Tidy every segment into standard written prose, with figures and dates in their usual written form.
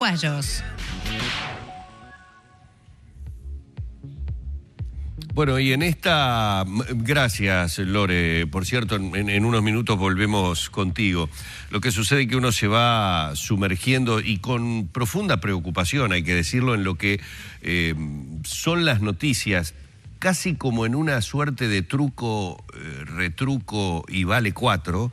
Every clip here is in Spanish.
uruguayos. Bueno, y en esta... Gracias, Lore. Por cierto, en unos minutos volvemos contigo. Lo que sucede es que uno se va sumergiendo y con profunda preocupación, hay que decirlo, en lo que son las noticias, casi como en una suerte de truco, retruco y vale 4.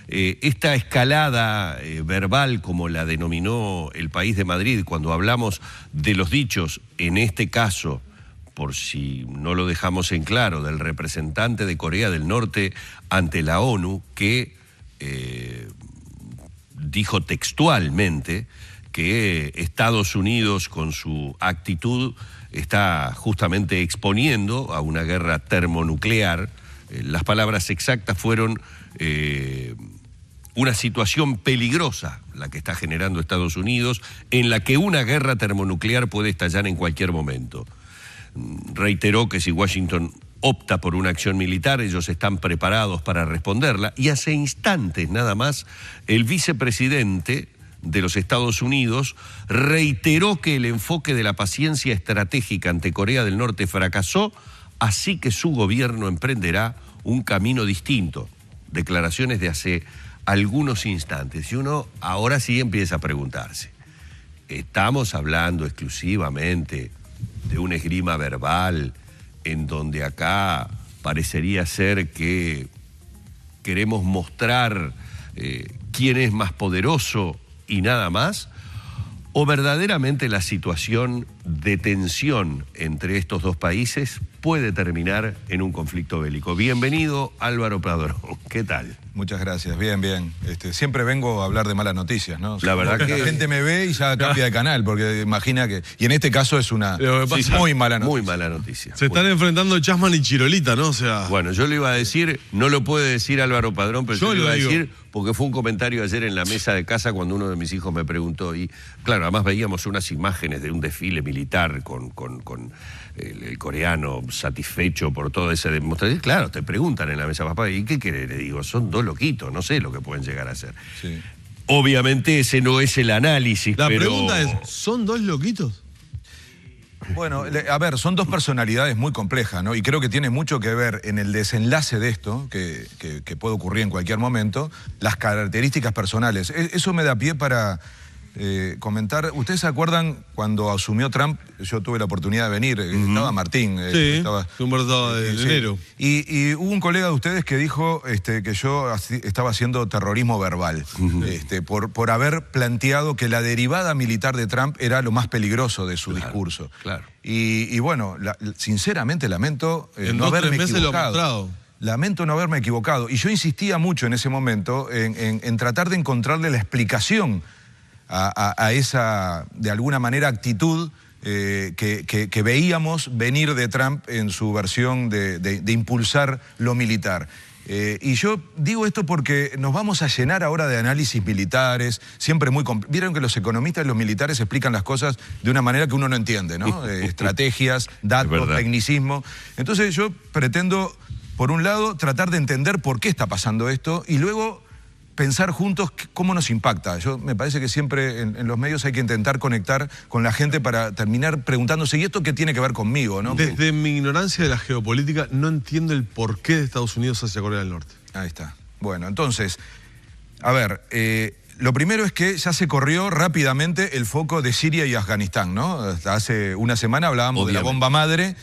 Esta escalada verbal, como la denominó El País de Madrid, cuando hablamos de los dichos, en este caso, por si no lo dejamos en claro, del representante de Corea del Norte ante la ONU, que dijo textualmente que Estados Unidos, con su actitud, está justamente exponiendo a una guerra termonuclear. Las palabras exactas fueron una situación peligrosa la que está generando Estados Unidos, en la que una guerra termonuclear puede estallar en cualquier momento. Reiteró que si Washington opta por una acción militar, ellos están preparados para responderla, y hace instantes nada más el vicepresidente de los Estados Unidos reiteró que el enfoque de la paciencia estratégica ante Corea del Norte fracasó, así que su gobierno emprenderá un camino distinto. Declaraciones de hace algunos instantes, y uno ahora sí empieza a preguntarse, ¿estamos hablando exclusivamente de una esgrima verbal en donde acá parecería ser que queremos mostrar quién es más poderoso y nada más? ¿O verdaderamente la situación de tensión entre estos dos países puede terminar en un conflicto bélico? Bienvenido, Álvaro Padrón. ¿Qué tal? Muchas gracias, bien, bien. Siempre vengo a hablar de malas noticias, ¿no? La verdad que... La gente me ve y ya cambia de canal, porque imagina que... Y en este caso es una muy mala noticia. Muy mala noticia. Se están enfrentando Chasman y Chirolita, ¿no? O sea... Bueno, yo le iba a decir, no lo puede decir Álvaro Padrón, pero yo le iba a decir, porque fue un comentario ayer en la mesa de casa cuando uno de mis hijos me preguntó, y claro, además veíamos unas imágenes de un desfile militar con el coreano satisfecho por toda esa demostración. Claro, te preguntan en la mesa, papá, ¿y qué querés? Le digo, son dos loquitos, no sé lo que pueden llegar a hacer. Sí. Obviamente ese no es el análisis, La pero... pregunta es, ¿son dos loquitos? Bueno, a ver, son dos personalidades muy complejas, ¿no? Y creo que tiene mucho que ver en el desenlace de esto, que puede ocurrir en cualquier momento, las características personales. Eso me da pie para comentar. ¿Ustedes se acuerdan cuando asumió Trump? Yo tuve la oportunidad de venir, estaba Martín. Sí, estaba, de enero. Y hubo un colega de ustedes que dijo que yo estaba haciendo terrorismo verbal, por haber planteado que la derivada militar de Trump era lo más peligroso de su discurso. Claro. Y bueno, sinceramente lamento no haberme equivocado. Lamento no haberme equivocado. Y yo insistía mucho en ese momento en tratar de encontrarle la explicación a esa, de alguna manera, actitud que veíamos venir de Trump en su versión de impulsar lo militar. Y yo digo esto porque nos vamos a llenar ahora de análisis militares, siempre muy... Vieron que los economistas y los militares explican las cosas de una manera que uno no entiende, ¿no? Estrategias, datos, tecnicismo. Entonces yo pretendo, por un lado, tratar de entender por qué está pasando esto y luego pensar juntos cómo nos impacta. Me parece que siempre en los medios hay que intentar conectar con la gente para terminar preguntándose, ¿y esto qué tiene que ver conmigo, no? Desde mi ignorancia de la geopolítica, no entiendo el porqué de Estados Unidos hacia Corea del Norte. Ahí está. Bueno, entonces, a ver, lo primero es que ya se corrió rápidamente el foco de Siria y Afganistán, ¿no? Hasta hace una semana hablábamos de la bomba madre,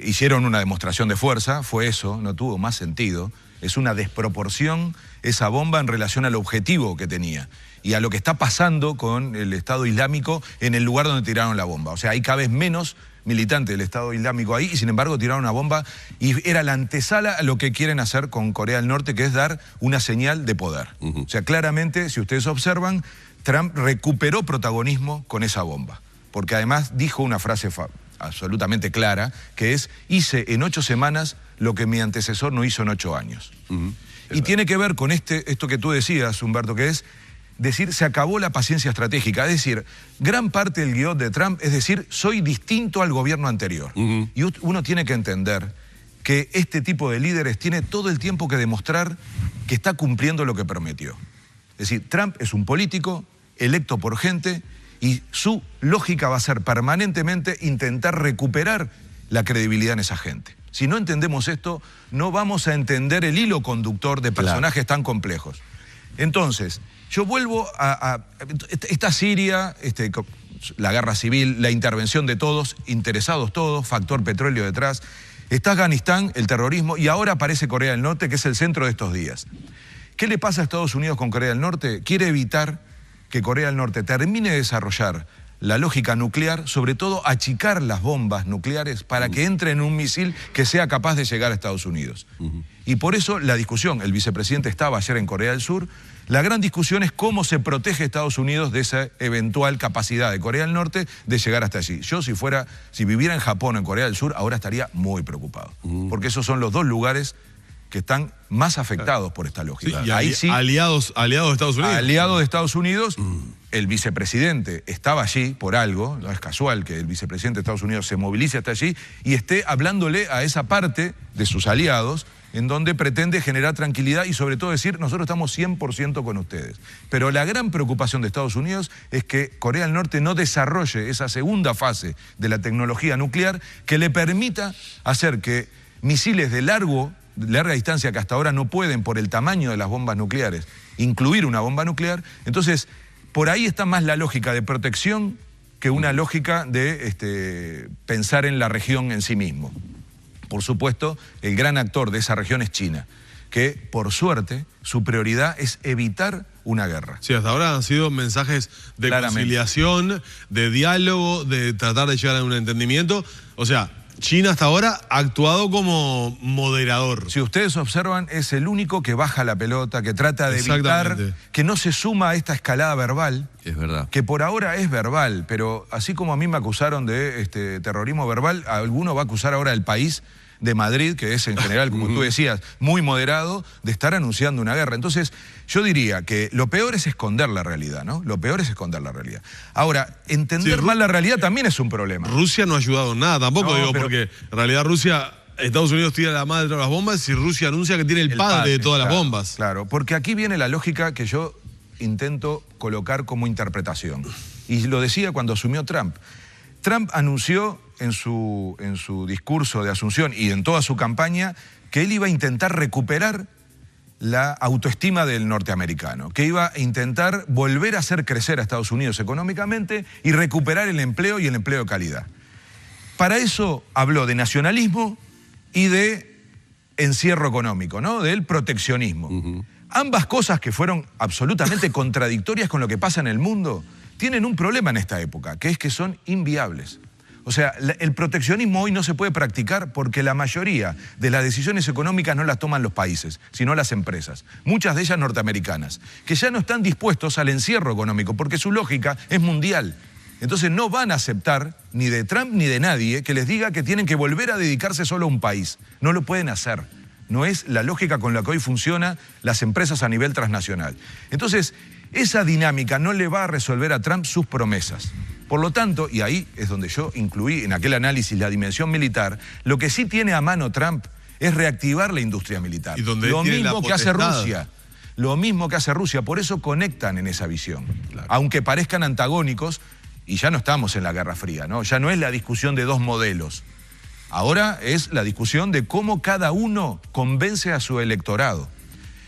hicieron una demostración de fuerza, fue eso, no tuvo más sentido. Es una desproporción esa bomba en relación al objetivo que tenía y a lo que está pasando con el Estado Islámico en el lugar donde tiraron la bomba. O sea, hay cada vez menos militantes del Estado Islámico ahí y sin embargo tiraron una bomba y era la antesala a lo que quieren hacer con Corea del Norte, que es dar una señal de poder. O sea, claramente, si ustedes observan, Trump recuperó protagonismo con esa bomba, porque además dijo una frase absolutamente clara, que es: hice en 8 semanas lo que mi antecesor no hizo en 8 años. Y tiene que ver con esto que tú decías, Humberto, que es decir, se acabó la paciencia estratégica. Es decir, gran parte del guión de Trump es decir, soy distinto al gobierno anterior. Y uno tiene que entender que este tipo de líderes tiene todo el tiempo que demostrar que está cumpliendo lo que prometió. Es decir, Trump es un político electo por gente Y su lógica va a ser permanentemente intentar recuperar la credibilidad en esa gente. Si no entendemos esto, no vamos a entender el hilo conductor de personajes tan complejos. Entonces, yo vuelvo a esta Siria, la guerra civil, la intervención de todos, interesados todos, factor petróleo detrás. Está Afganistán, el terrorismo, y ahora aparece Corea del Norte, que es el centro de estos días. ¿Qué le pasa a Estados Unidos con Corea del Norte? Quiere evitar que Corea del Norte termine de desarrollar la lógica nuclear, sobre todo achicar las bombas nucleares para que entre en un misil que sea capaz de llegar a Estados Unidos. Y por eso la discusión, el vicepresidente estaba ayer en Corea del Sur, la gran discusión es cómo se protege Estados Unidos de esa eventual capacidad de Corea del Norte de llegar hasta allí. Yo si viviera en Japón o en Corea del Sur, ahora estaría muy preocupado, porque esos son los dos lugares que están más afectados por esta lógica. Sí, y ahí sí, aliados de Estados Unidos. Aliados de Estados Unidos, el vicepresidente estaba allí por algo, no es casual que el vicepresidente de Estados Unidos se movilice hasta allí y esté hablándole a esa parte de sus aliados en donde pretende generar tranquilidad y sobre todo decir, nosotros estamos 100% con ustedes. Pero la gran preocupación de Estados Unidos es que Corea del Norte no desarrolle esa segunda fase de la tecnología nuclear que le permita hacer que misiles de larga distancia que hasta ahora no pueden por el tamaño de las bombas nucleares, incluir una bomba nuclear. Entonces, por ahí está más la lógica de protección que una lógica de pensar en la región en sí mismo. Por supuesto, el gran actor de esa región es China, que por suerte su prioridad es evitar una guerra. Sí, hasta ahora han sido mensajes de conciliación, de diálogo, de tratar de llegar a un entendimiento. O sea, China hasta ahora ha actuado como moderador. Si ustedes observan, es el único que baja la pelota, que trata de evitar, que no se suma a esta escalada verbal. Es verdad. Que por ahora es verbal, pero así como a mí me acusaron de terrorismo verbal, alguno va a acusar ahora al país de Madrid, que es en general, como tú decías, muy moderado, de estar anunciando una guerra. Entonces, yo diría que lo peor es esconder la realidad, ¿no? Lo peor es esconder la realidad. Ahora, entender mal la realidad también es un problema. Rusia no ha ayudado en nada tampoco, porque en realidad Estados Unidos tira la madre de todas las bombas y Rusia anuncia que tiene el padre de todas las bombas. Claro, porque aquí viene la lógica que yo intento colocar como interpretación. Y lo decía cuando asumió Trump. Trump anunció en su discurso de asunción y en toda su campaña que él iba a intentar recuperar la autoestima del norteamericano, que iba a intentar volver a hacer crecer a Estados Unidos económicamente y recuperar el empleo y el empleo de calidad. Para eso habló de nacionalismo y de encierro económico, ¿no? Del proteccionismo. Ambas cosas que fueron absolutamente contradictorias con lo que pasa en el mundo, tienen un problema en esta época, que es que son inviables. O sea, el proteccionismo hoy no se puede practicar porque la mayoría de las decisiones económicas no las toman los países, sino las empresas, muchas de ellas norteamericanas, que ya no están dispuestos al encierro económico porque su lógica es mundial. Entonces no van a aceptar ni de Trump ni de nadie que les diga que tienen que volver a dedicarse solo a un país. No lo pueden hacer. No es la lógica con la que hoy funcionan las empresas a nivel transnacional. Entonces, esa dinámica no le va a resolver a Trump sus promesas. Por lo tanto, y ahí es donde yo incluí en aquel análisis la dimensión militar, lo que sí tiene a mano Trump es reactivar la industria militar. ¿Y donde lo mismo que hace Rusia. Lo mismo que hace Rusia. Por eso conectan en esa visión. Claro. Aunque parezcan antagónicos, y ya no estamos en la Guerra Fría, ¿no? Ya no es la discusión de dos modelos. Ahora es la discusión de cómo cada uno convence a su electorado.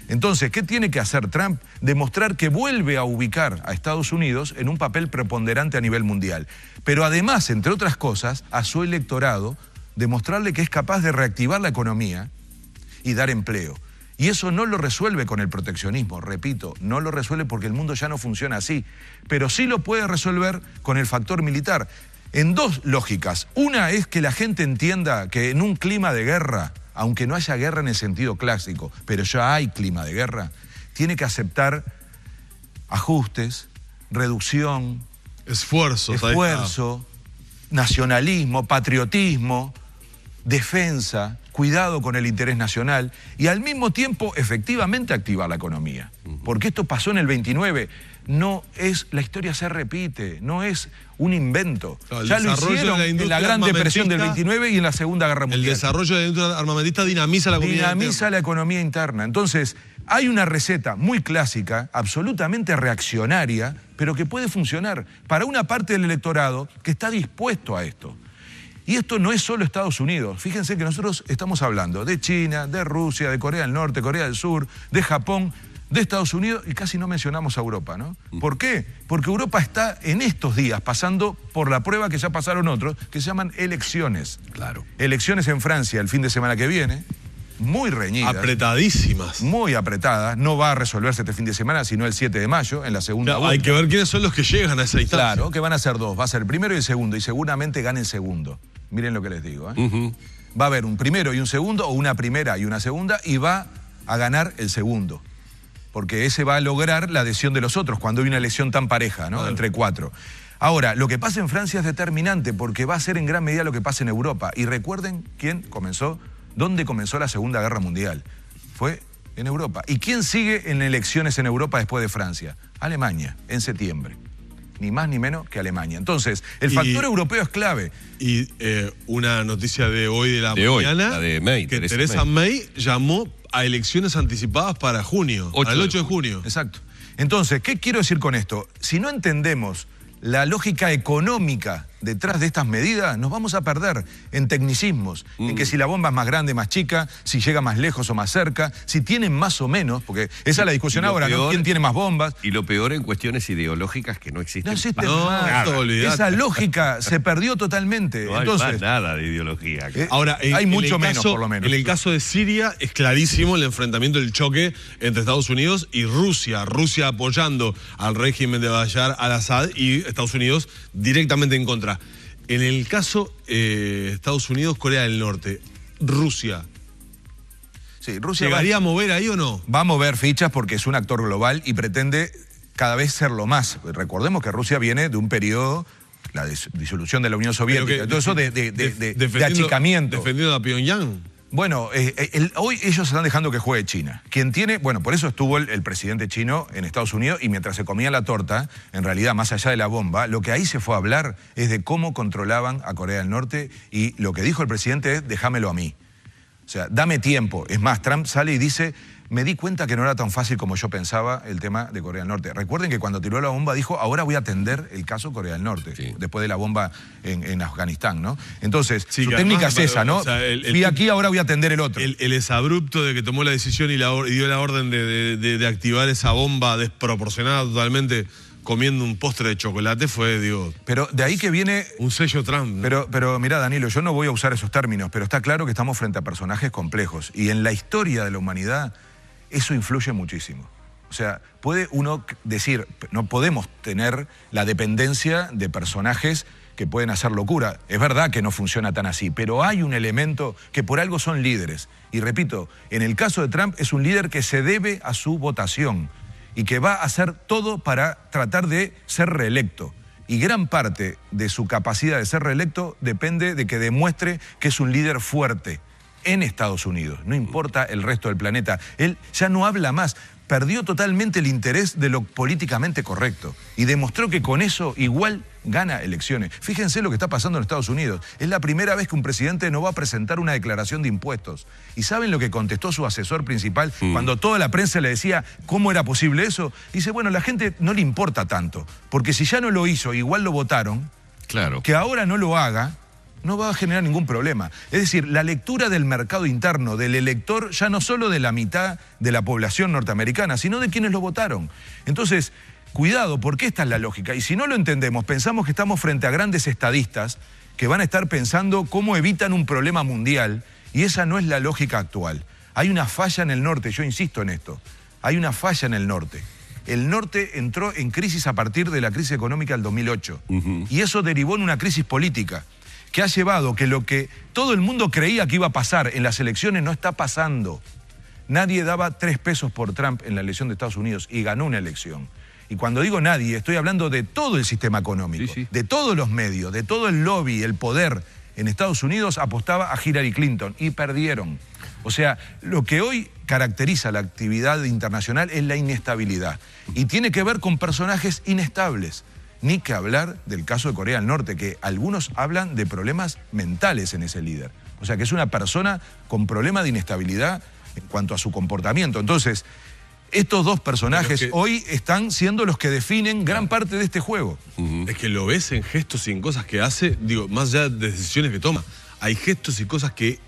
Entonces, ¿qué tiene que hacer Trump? Demostrar que vuelve a ubicar a Estados Unidos en un papel preponderante a nivel mundial. Pero además, entre otras cosas, a su electorado, demostrarle que es capaz de reactivar la economía y dar empleo. Y eso no lo resuelve con el proteccionismo, repito, no lo resuelve porque el mundo ya no funciona así. Pero sí lo puede resolver con el factor militar. En dos lógicas. Una es que la gente entienda que en un clima de guerra, aunque no haya guerra en el sentido clásico, pero ya hay clima de guerra, tiene que aceptar ajustes, reducción, esfuerzo, nacionalismo, patriotismo, defensa, cuidado con el interés nacional y al mismo tiempo efectivamente activar la economía. Porque esto pasó en el 29, la historia se repite, no es un invento. Ya lo hicieron en la Gran Depresión del 29 y en la Segunda Guerra Mundial. El desarrollo de la industria armamentista dinamiza la economía interna. Dinamiza la economía interna. Entonces, Hay una receta muy clásica, absolutamente reaccionaria, pero que puede funcionar para una parte del electorado que está dispuesto a esto. Y esto no es solo Estados Unidos. Fíjense que nosotros estamos hablando de China, de Rusia, de Corea del Norte, Corea del Sur, de Japón, de Estados Unidos, y casi no mencionamos a Europa, ¿no? ¿Por qué? Porque Europa está en estos días pasando por la prueba que ya pasaron otros, que se llaman elecciones. Claro. Elecciones en Francia el fin de semana que viene, muy reñidas. Apretadísimas. Muy apretadas. No va a resolverse este fin de semana, sino el 7 de mayo, en la segunda vuelta. Hay que ver quiénes son los que llegan a esa instancia. Claro, que van a ser dos. Va a ser el primero y el segundo, y seguramente gane el segundo. Miren lo que les digo, ¿eh? Va a haber un primero y un segundo, o una primera y una segunda, y va a ganar el segundo. Porque ese va a lograr la adhesión de los otros, cuando hay una elección tan pareja, ¿no? Entre cuatro. Ahora, lo que pasa en Francia es determinante, porque va a ser en gran medida lo que pasa en Europa. Y recuerden dónde comenzó la Segunda Guerra Mundial. Fue en Europa. ¿Y quién sigue en elecciones en Europa después de Francia? Alemania, en septiembre. Ni más ni menos que Alemania. Entonces, el factor europeo es clave. Y una noticia de hoy de la mañana, la de May, que Theresa May llamó a elecciones anticipadas para junio, al 8 de junio. Exacto. Entonces, ¿qué quiero decir con esto? Si no entendemos la lógica económica detrás de estas medidas, nos vamos a perder en tecnicismos, en que si la bomba es más grande, más chica, si llega más lejos o más cerca, si tienen más o menos, porque esa es la discusión ahora, ¿no? ¿Quién tiene más bombas? Y lo peor en cuestiones ideológicas que no existen. No existen más. Esa lógica se perdió totalmente. No Entonces, hay más nada de ideología. Ahora, hay mucho menos, por lo menos. En el caso de Siria es clarísimo el enfrentamiento, el choque entre Estados Unidos y Rusia. Rusia apoyando al régimen de Bashar al-Assad y Estados Unidos directamente en contra. En el caso Estados Unidos, Corea del Norte, Rusia. Sí, Rusia ¿llegaría a mover ahí o no? Va a mover fichas porque es un actor global y pretende cada vez serlo más. Recordemos que Rusia viene de un periodo, la disolución de la Unión Soviética, todo eso de achicamiento. Defendiendo a Pyongyang. Bueno, hoy ellos están dejando que juegue China. Quien tiene, bueno, por eso estuvo el presidente chino en Estados Unidos y mientras se comía la torta, en realidad, más allá de la bomba, lo que ahí se fue a hablar es de cómo controlaban a Corea del Norte y lo que dijo el presidente es, déjamelo a mí. O sea, dame tiempo. Es más, Trump sale y dice, me di cuenta que no era tan fácil como yo pensaba el tema de Corea del Norte. Recuerden que cuando tiró la bomba dijo, ahora voy a atender el caso Corea del Norte, después de la bomba en Afganistán, ¿no? Entonces, su técnica es esa, ¿no? O sea, fui aquí, ahora voy a atender el otro. El exabrupto de que tomó la decisión y dio la orden de activar esa bomba desproporcionada totalmente, comiendo un postre de chocolate, fue, digo... Pero de ahí que viene... un sello Trump, ¿no? Pero mirá, Danilo, yo no voy a usar esos términos, pero está claro que estamos frente a personajes complejos. Y en la historia de la humanidad, eso influye muchísimo. O sea, puede uno decir, no podemos tener la dependencia de personajes que pueden hacer locura. Es verdad que no funciona tan así, pero hay un elemento que por algo son líderes. Y repito, en el caso de Trump es un líder que se debe a su votación y que va a hacer todo para tratar de ser reelecto. Y gran parte de su capacidad de ser reelecto depende de que demuestre que es un líder fuerte en Estados Unidos. No importa el resto del planeta. Él ya no habla más. Perdió totalmente el interés de lo políticamente correcto y demostró que con eso igual gana elecciones. Fíjense lo que está pasando en Estados Unidos. Es la primera vez que un presidente no va a presentar una declaración de impuestos. ¿Y saben lo que contestó su asesor principal cuando toda la prensa le decía cómo era posible eso? Dice, bueno, la gente no le importa tanto, porque si ya no lo hizo, igual lo votaron, claro, que ahora no lo haga, no va a generar ningún problema. Es decir, la lectura del mercado interno, del elector, ya no solo de la mitad de la población norteamericana, sino de quienes lo votaron. Entonces, cuidado, porque esta es la lógica. Y si no lo entendemos, pensamos que estamos frente a grandes estadistas que van a estar pensando cómo evitan un problema mundial, y esa no es la lógica actual. Hay una falla en el norte, yo insisto en esto. Hay una falla en el norte. El norte entró en crisis a partir de la crisis económica del 2008. Y eso derivó en una crisis política que ha llevado que lo que todo el mundo creía que iba a pasar en las elecciones no está pasando. Nadie daba 3 pesos por Trump en la elección de Estados Unidos y ganó una elección. Y cuando digo nadie, estoy hablando de todo el sistema económico, de todos los medios, de todo el lobby, el poder. En Estados Unidos apostaba a Hillary Clinton y perdieron. O sea, lo que hoy caracteriza la actividad internacional es la inestabilidad. Y tiene que ver con personajes inestables. Ni que hablar del caso de Corea del Norte, que algunos hablan de problemas mentales en ese líder. O sea, que es una persona con problema de inestabilidad en cuanto a su comportamiento. Entonces, estos dos personajes hoy están siendo los que definen gran parte de este juego. Es que lo ves en gestos y en cosas que hace, digo, más allá de decisiones que toma. Hay gestos y cosas que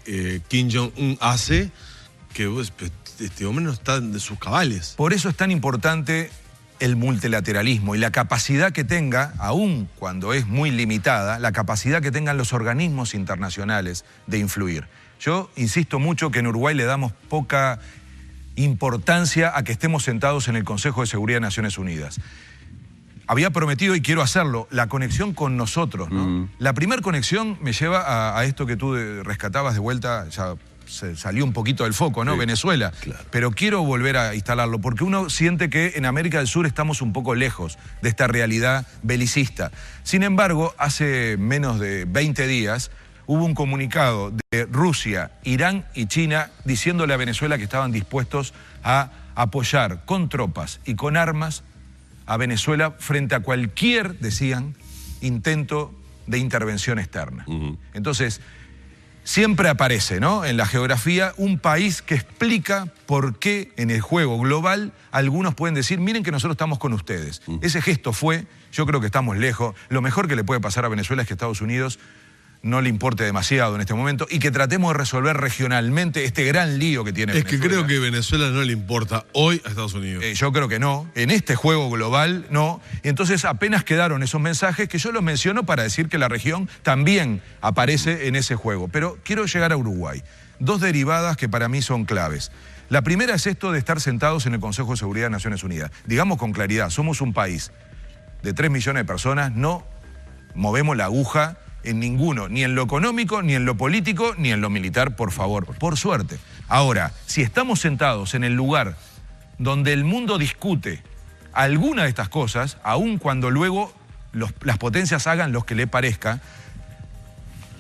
Kim Jong-un hace que este hombre no está de sus cabales. Por eso es tan importante el multilateralismo y la capacidad que tenga, aun cuando es muy limitada, la capacidad que tengan los organismos internacionales de influir. Yo insisto mucho que en Uruguay le damos poca importancia a que estemos sentados en el Consejo de Seguridad de Naciones Unidas. Había prometido, y quiero hacerlo, la conexión con nosotros, ¿no? La primera conexión me lleva a esto que tú rescatabas de vuelta, ya se salió un poquito del foco, ¿no? Sí, Venezuela. Claro. Pero quiero volver a instalarlo, porque uno siente que en América del Sur estamos un poco lejos de esta realidad belicista. Sin embargo, hace menos de 20 días hubo un comunicado de Rusia, Irán y China diciéndole a Venezuela que estaban dispuestos a apoyar con tropas y con armas a Venezuela frente a cualquier, decían, intento de intervención externa. Entonces, siempre aparece, ¿no?, en la geografía un país que explica por qué en el juego global algunos pueden decir, miren que nosotros estamos con ustedes. Ese gesto fue, yo creo que estamos lejos, lo mejor que le puede pasar a Venezuela es que Estados Unidos no le importe demasiado en este momento y que tratemos de resolver regionalmente este gran lío que tiene Venezuela. Es que creo que Venezuela no le importa hoy a Estados Unidos. Yo creo que no, en este juego global no. Entonces apenas quedaron esos mensajes que yo los menciono para decir que la región también aparece en ese juego. Pero quiero llegar a Uruguay. Dos derivadas que para mí son claves. La primera es esto de estar sentados en el Consejo de Seguridad de Naciones Unidas. Digamos con claridad, somos un país de 3 millones de personas, no movemos la aguja en ninguno, ni en lo económico, ni en lo político, ni en lo militar, por favor, por suerte. Ahora, si estamos sentados en el lugar donde el mundo discute alguna de estas cosas, aun cuando luego las potencias hagan lo que le parezca,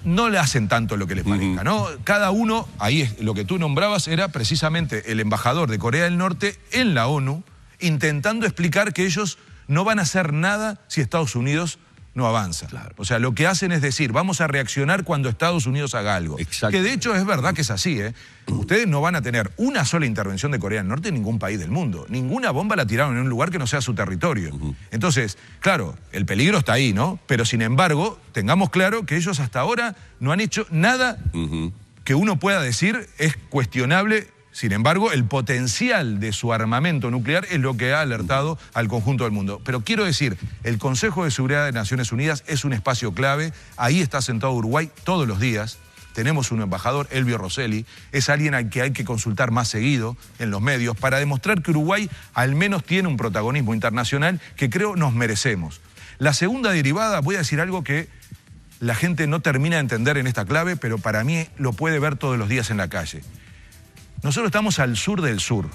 no le hacen tanto lo que les parezca, ¿no? Cada uno, ahí es, lo que tú nombrabas era precisamente el embajador de Corea del Norte en la ONU, intentando explicar que ellos no van a hacer nada si Estados Unidos no avanza. Claro. O sea, lo que hacen es decir, vamos a reaccionar cuando Estados Unidos haga algo. Que de hecho es verdad que es así, ¿eh? Ustedes no van a tener una sola intervención de Corea del Norte en ningún país del mundo. Ninguna bomba la tiraron en un lugar que no sea su territorio. Entonces, claro, el peligro está ahí, ¿no? Pero sin embargo, tengamos claro que ellos hasta ahora no han hecho nada que uno pueda decir es cuestionable. Sin embargo, el potencial de su armamento nuclear es lo que ha alertado al conjunto del mundo. Pero quiero decir, el Consejo de Seguridad de Naciones Unidas es un espacio clave. Ahí está sentado Uruguay todos los días. Tenemos un embajador, Elvio Rosselli. Es alguien al que hay que consultar más seguido en los medios para demostrar que Uruguay al menos tiene un protagonismo internacional que creo nos merecemos. La segunda derivada, voy a decir algo que la gente no termina de entender en esta clave, pero para mí lo puede ver todos los días en la calle. Nosotros estamos al sur del sur.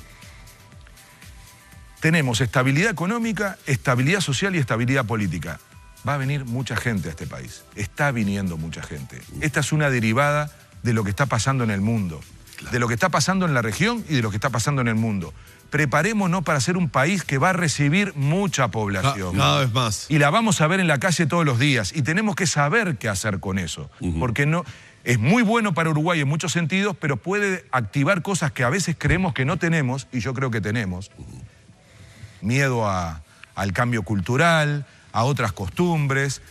Tenemos estabilidad económica, estabilidad social y estabilidad política. Va a venir mucha gente a este país. Está viniendo mucha gente. Esta es una derivada de lo que está pasando en el mundo. Claro. De lo que está pasando en la región y de lo que está pasando en el mundo. Preparémonos para ser un país que va a recibir mucha población. Cada vez más. Y la vamos a ver en la calle todos los días. Y tenemos que saber qué hacer con eso. Porque no... Es muy bueno para Uruguay en muchos sentidos, pero puede activar cosas que a veces creemos que no tenemos, y yo creo que tenemos. Miedo al cambio cultural, a otras costumbres,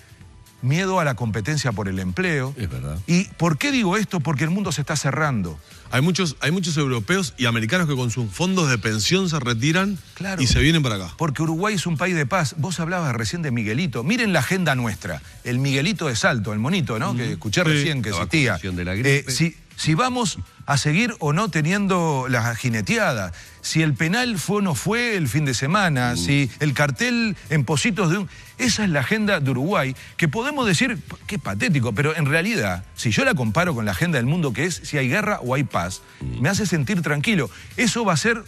miedo a la competencia por el empleo. Es verdad. ¿Y por qué digo esto? Porque el mundo se está cerrando. Hay muchos europeos y americanos que con sus fondos de pensión se retiran y se vienen para acá. Porque Uruguay es un país de paz. Vos hablabas recién de Miguelito. Miren la agenda nuestra. El Miguelito de Salto, el monito, ¿no? Que escuché recién que existía. De la gripe. Si vamos a seguir o no teniendo la jineteada, si el penal fue o no fue el fin de semana, si el cartel en Positos de un... Esa es la agenda de Uruguay, que podemos decir, que es patético, pero en realidad, si yo la comparo con la agenda del mundo, que es si hay guerra o hay paz, me hace sentir tranquilo. Eso va a ser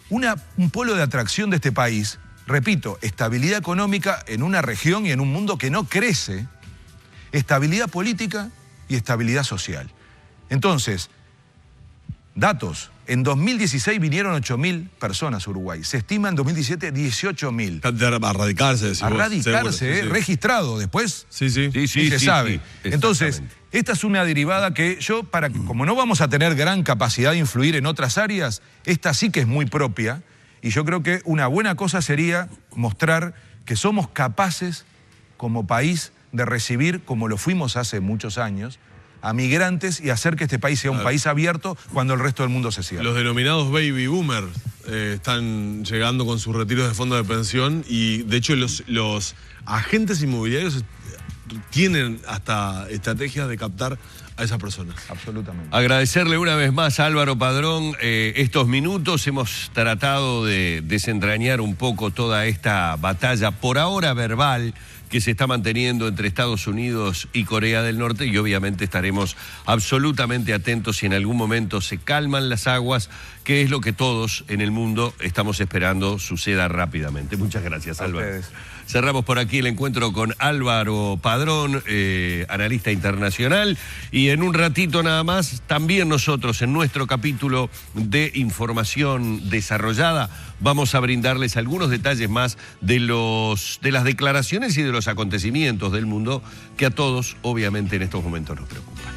un polo de atracción de este país. Repito, estabilidad económica en una región y en un mundo que no crece, estabilidad política y estabilidad social. Entonces, datos. En 2016 vinieron 8.000 personas a Uruguay. Se estima en 2017 18.000. A radicarse, decís a vos. Radicarse, sí. Registrado después. Sí. Se sabe. Sí, entonces, esta es una derivada que yo, como no vamos a tener gran capacidad de influir en otras áreas, esta sí que es muy propia. Y yo creo que una buena cosa sería mostrar que somos capaces como país de recibir, como lo fuimos hace muchos años, a migrantes y hacer que este país sea un país abierto cuando el resto del mundo se cierra. Los denominados baby boomers están llegando con sus retiros de fondo de pensión y de hecho los agentes inmobiliarios tienen hasta estrategias de captar a esas personas. Absolutamente. Agradecerle una vez más a Álvaro Padrón estos minutos. Hemos tratado de desentrañar un poco toda esta batalla, por ahora verbal, que se está manteniendo entre Estados Unidos y Corea del Norte, y obviamente estaremos absolutamente atentos si en algún momento se calman las aguas, que es lo que todos en el mundo estamos esperando suceda rápidamente. Muchas gracias, Álvaro. Cerramos por aquí el encuentro con Álvaro Padrón, analista internacional, y en un ratito nada más, también nosotros en nuestro capítulo de información desarrollada vamos a brindarles algunos detalles más de las declaraciones y de los acontecimientos del mundo que a todos obviamente en estos momentos nos preocupan.